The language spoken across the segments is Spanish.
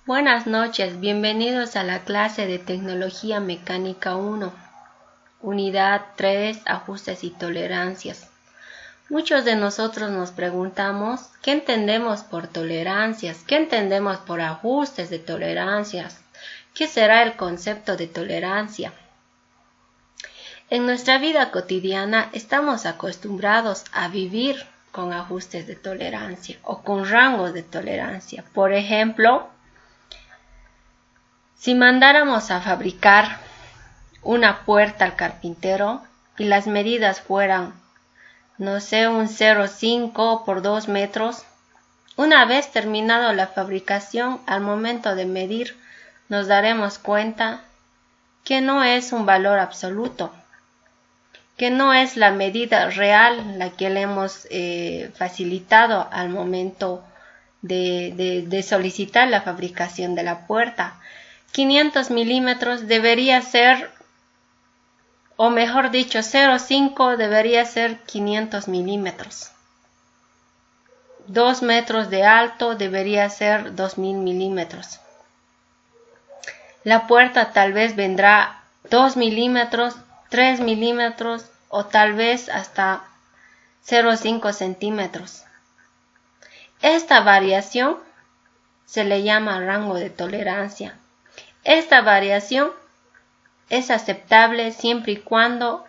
Buenas noches, bienvenidos a la clase de Tecnología Mecánica 1, Unidad 3, Ajustes y Tolerancias. Muchos de nosotros nos preguntamos, ¿qué entendemos por tolerancias? ¿Qué entendemos por ajustes de tolerancias? ¿Qué será el concepto de tolerancia? En nuestra vida cotidiana estamos acostumbrados a vivir con ajustes de tolerancia o con rangos de tolerancia. Por ejemplo, si mandáramos a fabricar una puerta al carpintero y las medidas fueran, un 0,5 por 2 metros, una vez terminado la fabricación, al momento de medir, nos daremos cuenta que no es un valor absoluto, que no es la medida real la que le hemos facilitado al momento de solicitar la fabricación de la puerta. 500 milímetros debería ser, o mejor dicho, 0,5 debería ser 500 milímetros. 2 metros de alto debería ser 2000 milímetros. La puerta tal vez vendrá 2 milímetros, 3 milímetros o tal vez hasta 0,5 centímetros. Esta variación se le llama rango de tolerancia. Esta variación es aceptable siempre y cuando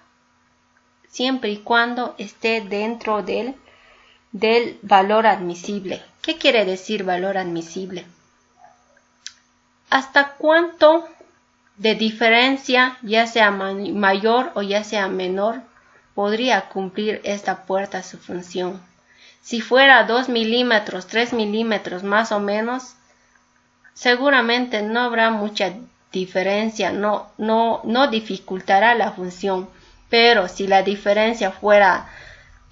esté dentro del valor admisible. ¿Qué quiere decir valor admisible? ¿Hasta cuánto de diferencia, ya sea mayor o ya sea menor, podría cumplir esta puerta su función? Si fuera 2 milímetros, 3 milímetros más o menos, seguramente no habrá mucha diferencia, no dificultará la función, pero si la diferencia fuera,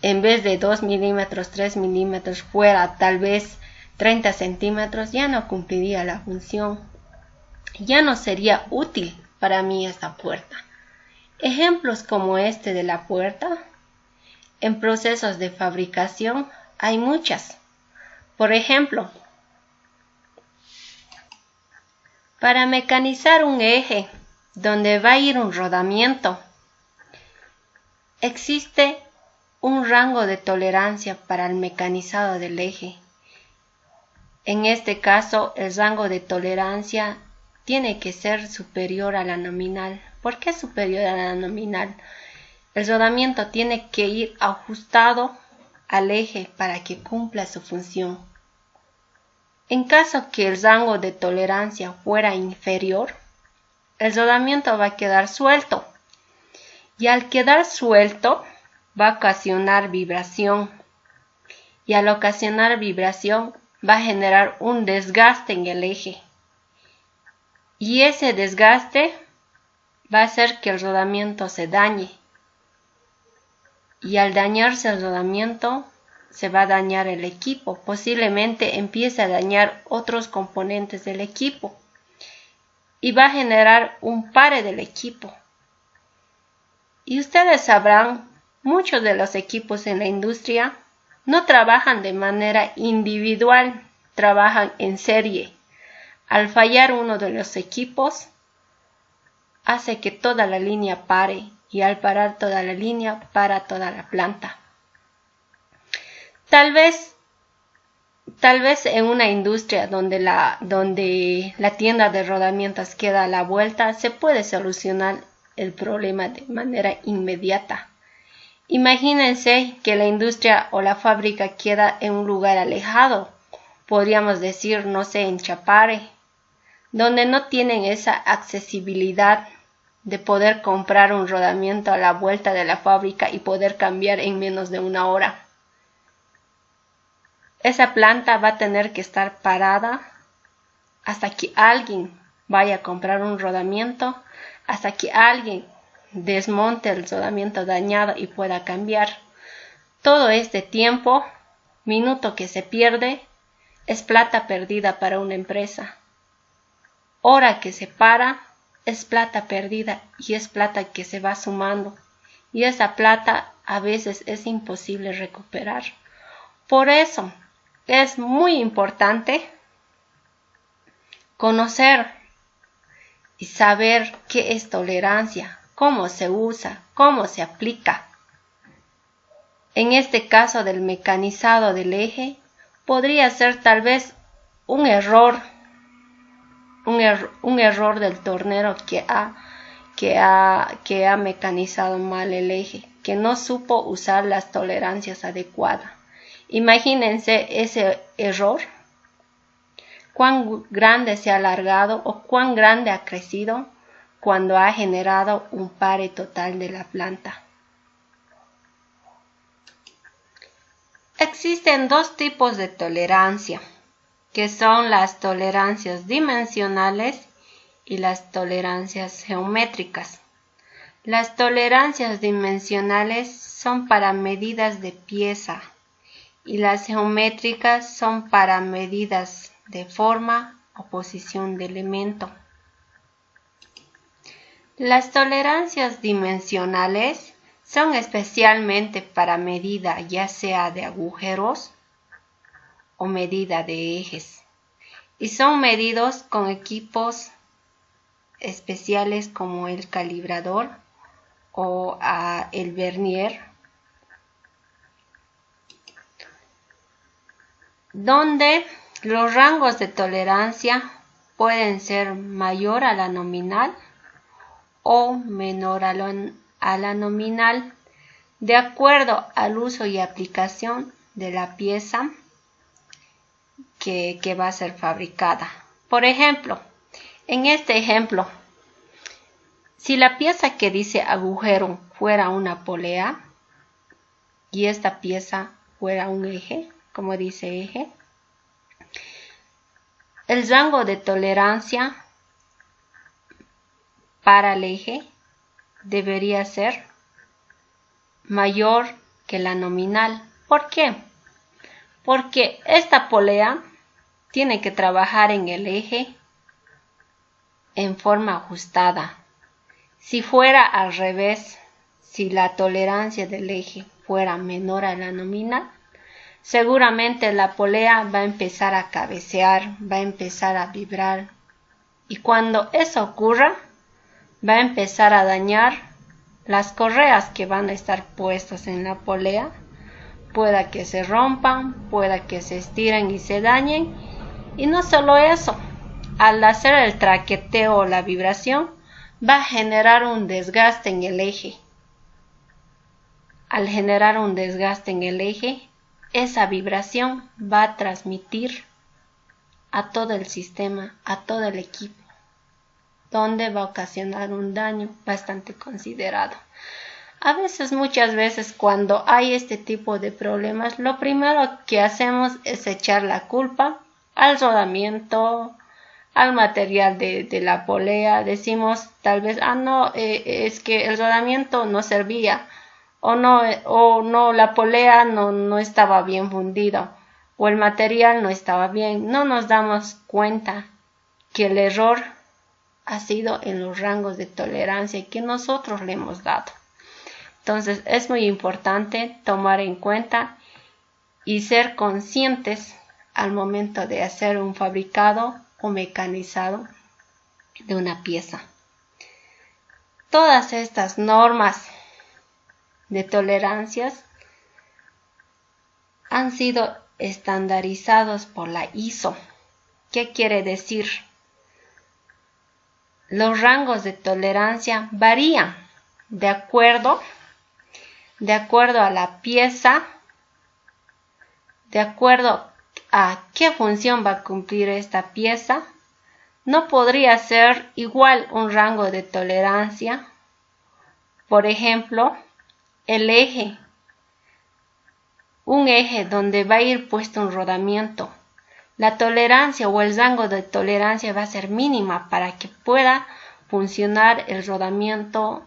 en vez de 2 milímetros, 3 milímetros, fuera tal vez 30 centímetros, ya no cumpliría la función, ya no sería útil para mí esta puerta. Ejemplos como este de la puerta, en procesos de fabricación hay muchas. Por ejemplo, para mecanizar un eje donde va a ir un rodamiento, existe un rango de tolerancia para el mecanizado del eje. En este caso, el rango de tolerancia tiene que ser superior a la nominal. ¿Por qué superior a la nominal? El rodamiento tiene que ir ajustado al eje para que cumpla su función. En caso que el rango de tolerancia fuera inferior, el rodamiento va a quedar suelto y al quedar suelto va a ocasionar vibración y al ocasionar vibración va a generar un desgaste en el eje y ese desgaste va a hacer que el rodamiento se dañe y al dañarse el rodamiento se va a dañar el equipo, posiblemente empiece a dañar otros componentes del equipo y va a generar un pare del equipo. Y ustedes sabrán, muchos de los equipos en la industria no trabajan de manera individual, trabajan en serie. Al fallar uno de los equipos, hace que toda la línea pare y al parar toda la línea, para toda la planta. Tal vez en una industria donde la tienda de rodamientos queda a la vuelta, se puede solucionar el problema de manera inmediata. Imagínense que la industria o la fábrica queda en un lugar alejado, podríamos decir, en Chapare, donde no tienen esa accesibilidad de poder comprar un rodamiento a la vuelta de la fábrica y poder cambiar en menos de una hora. Esa planta va a tener que estar parada hasta que alguien vaya a comprar un rodamiento, hasta que alguien desmonte el rodamiento dañado y pueda cambiar. Todo este tiempo, minuto que se pierde, es plata perdida para una empresa. Hora que se para, es plata perdida y es plata que se va sumando. Y esa plata a veces es imposible recuperar. Por eso, es muy importante conocer y saber qué es tolerancia, cómo se usa, cómo se aplica. En este caso del mecanizado del eje, podría ser tal vez un error del tornero que ha mecanizado mal el eje, que no supo usar las tolerancias adecuadas. Imagínense ese error, cuán grande se ha alargado o cuán grande ha crecido cuando ha generado un pare total de la planta. Existen dos tipos de tolerancia, que son las tolerancias dimensionales y las tolerancias geométricas. Las tolerancias dimensionales son para medidas de pieza y las geométricas son para medidas de forma o posición de elemento. Las tolerancias dimensionales son especialmente para medida ya sea de agujeros o medida de ejes y son medidos con equipos especiales como el calibrador o el vernier, donde los rangos de tolerancia pueden ser mayor a la nominal o menor a la nominal de acuerdo al uso y aplicación de la pieza que va a ser fabricada. Por ejemplo, en este ejemplo, si la pieza que dice agujero fuera una polea y esta pieza fuera un eje, como dice eje, el rango de tolerancia para el eje debería ser mayor que la nominal. ¿Por qué? Porque esta polea tiene que trabajar en el eje en forma ajustada. Si fuera al revés, si la tolerancia del eje fuera menor a la nominal, seguramente la polea va a empezar a cabecear, va a empezar a vibrar y cuando eso ocurra, va a empezar a dañar las correas que van a estar puestas en la polea. Pueda que se rompan, pueda que se estiren y se dañen. Y no solo eso, al hacer el traqueteo o la vibración, va a generar un desgaste en el eje. Al generar un desgaste en el eje, esa vibración va a transmitir a todo el sistema, a todo el equipo, donde va a ocasionar un daño bastante considerado. Muchas veces cuando hay este tipo de problemas, lo primero que hacemos es echar la culpa al rodamiento, al material de la polea. Decimos tal vez, es que el rodamiento no servía, o no, la polea no estaba bien fundida, o el material no estaba bien. No nos damos cuenta que el error ha sido en los rangos de tolerancia que nosotros le hemos dado. Entonces es muy importante tomar en cuenta y ser conscientes al momento de hacer un fabricado o mecanizado de una pieza. Todas estas normas de tolerancias han sido estandarizados por la ISO. ¿Qué quiere decir? Los rangos de tolerancia varían de acuerdo a la pieza, de acuerdo a qué función va a cumplir esta pieza. No podría ser igual un rango de tolerancia. Por ejemplo, el eje, un eje donde va a ir puesto un rodamiento. La tolerancia o el rango de tolerancia va a ser mínima para que pueda funcionar el rodamiento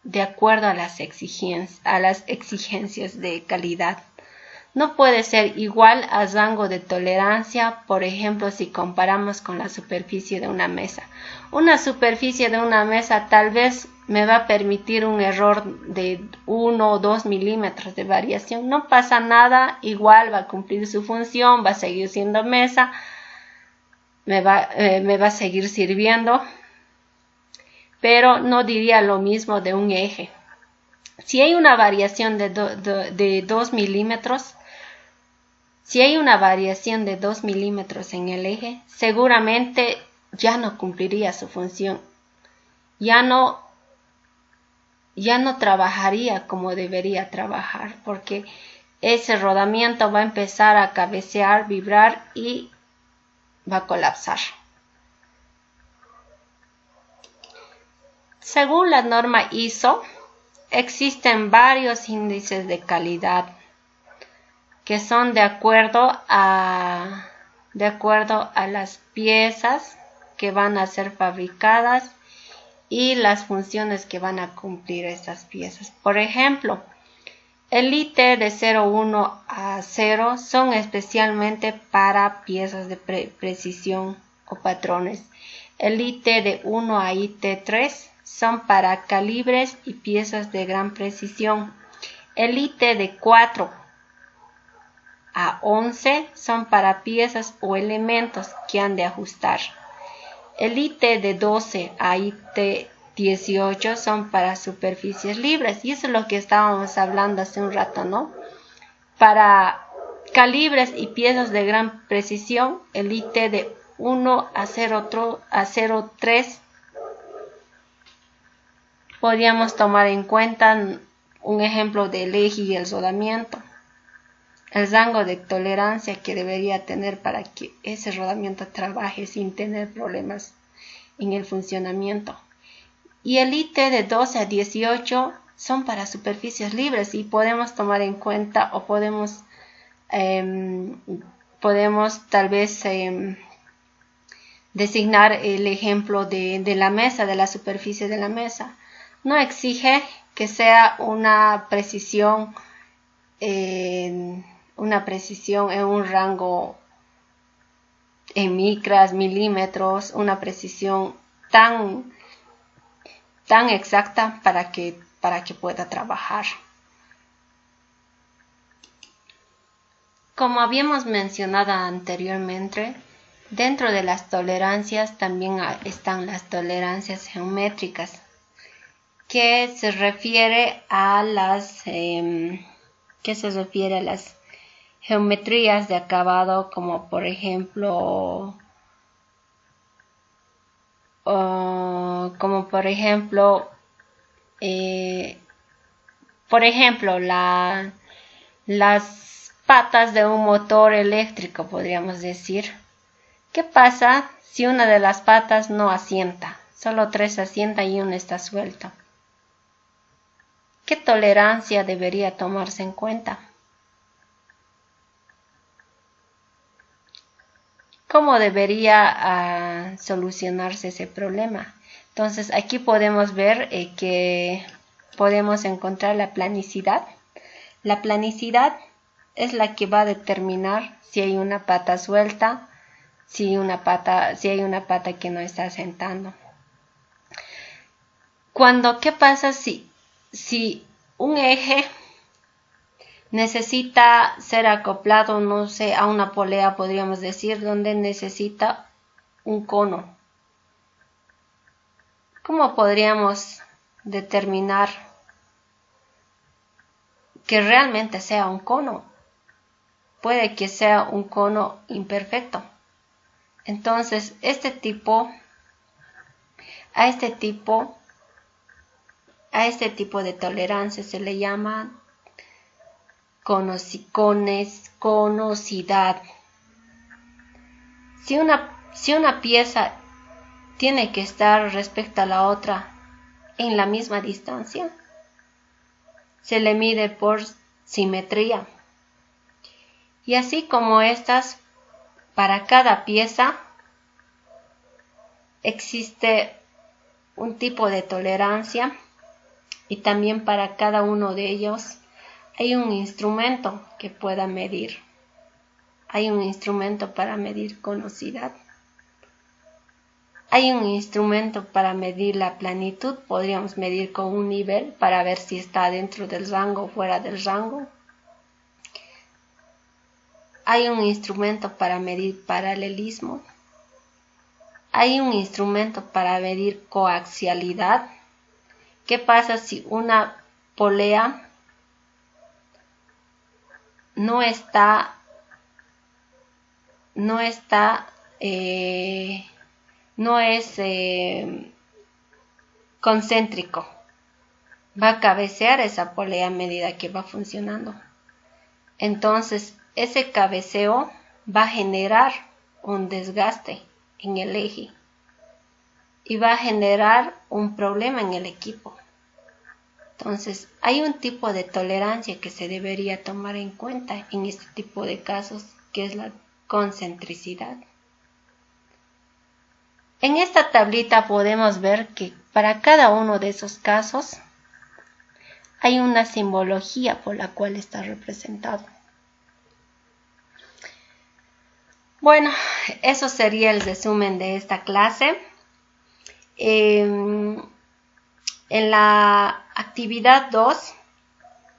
de acuerdo a las exigencias de calidad. No puede ser igual al rango de tolerancia, por ejemplo, si comparamos con la superficie de una mesa. Una superficie de una mesa tal vez me va a permitir un error de 1 o 2 milímetros de variación. No pasa nada, igual va a cumplir su función, va a seguir siendo mesa. me va a seguir sirviendo, pero no diría lo mismo de un eje. Si hay una variación de 2 milímetros, si hay una variación de 2 milímetros en el eje, seguramente ya no cumpliría su función. Ya no trabajaría como debería trabajar, porque ese rodamiento va a empezar a cabecear, vibrar y va a colapsar. Según la norma ISO, existen varios índices de calidad que son de acuerdo a las piezas que van a ser fabricadas y las funciones que van a cumplir estas piezas. Por ejemplo, el IT de 0,1 a 0 son especialmente para piezas de precisión o patrones. El IT de 1 a IT3 son para calibres y piezas de gran precisión. El IT de 4 a 11 son para piezas o elementos que han de ajustar. El IT de 12 a IT18 son para superficies libres, y eso es lo que estábamos hablando hace un rato, ¿no? Para calibres y piezas de gran precisión, el IT de 1 a 0,3 podríamos tomar en cuenta un ejemplo del eje y el rodamiento. El rango de tolerancia que debería tener para que ese rodamiento trabaje sin tener problemas en el funcionamiento. Y el IT de 12 a 18 son para superficies libres, y podemos tomar en cuenta o podemos tal vez designar el ejemplo de la mesa, de la superficie de la mesa. No exige que sea una precisión en un rango en micras, milímetros, una precisión tan exacta para que pueda trabajar. Como habíamos mencionado anteriormente, dentro de las tolerancias también están las tolerancias geométricas, que se refiere a las geometrías de acabado, como por ejemplo las patas de un motor eléctrico, podríamos decir. ¿Qué pasa si una de las patas no asienta? Solo 3 asientan y una está suelta. ¿Qué tolerancia debería tomarse en cuenta? ¿Cómo debería solucionarse ese problema? Entonces aquí podemos ver que podemos encontrar la planicidad. La planicidad es la que va a determinar si hay una pata suelta, si hay una pata que no está asentando. ¿Qué pasa si un eje necesita ser acoplado, no sé, a una polea, podríamos decir, donde necesita un cono? ¿Cómo podríamos determinar que realmente sea un cono? Puede que sea un cono imperfecto. Entonces, a este tipo de tolerancia se le llama conosidad. Si una pieza tiene que estar respecto a la otra en la misma distancia, se le mide por simetría. Y así como estas, para cada pieza existe un tipo de tolerancia, y también para cada uno de ellos hay un instrumento que pueda medir. Hay un instrumento para medir conosidad. Hay un instrumento para medir la planitud. Podríamos medir con un nivel para ver si está dentro del rango o fuera del rango. Hay un instrumento para medir paralelismo. hay un instrumento para medir coaxialidad. ¿Qué pasa si una polea no es concéntrico? Va a cabecear esa polea a medida que va funcionando. Entonces, ese cabeceo va a generar un desgaste en el eje y va a generar un problema en el equipo. Entonces, hay un tipo de tolerancia que se debería tomar en cuenta en este tipo de casos, que es la concentricidad. En esta tablita podemos ver que para cada uno de esos casos hay una simbología por la cual está representado. Bueno, eso sería el resumen de esta clase. En la actividad 2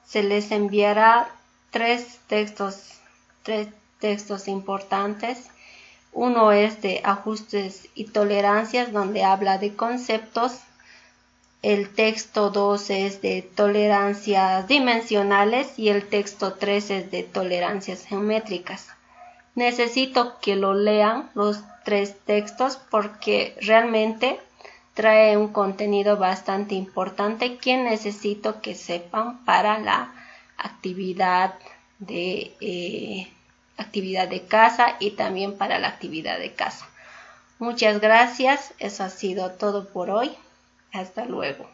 se les enviará tres textos importantes. Uno es de ajustes y tolerancias, donde habla de conceptos. El texto 2 es de tolerancias dimensionales y el texto 3 es de tolerancias geométricas. Necesito que lo lean los tres textos porque realmente trae un contenido bastante importante que necesito que sepan para la actividad de casa y también para la actividad de casa. Muchas gracias, eso ha sido todo por hoy. Hasta luego.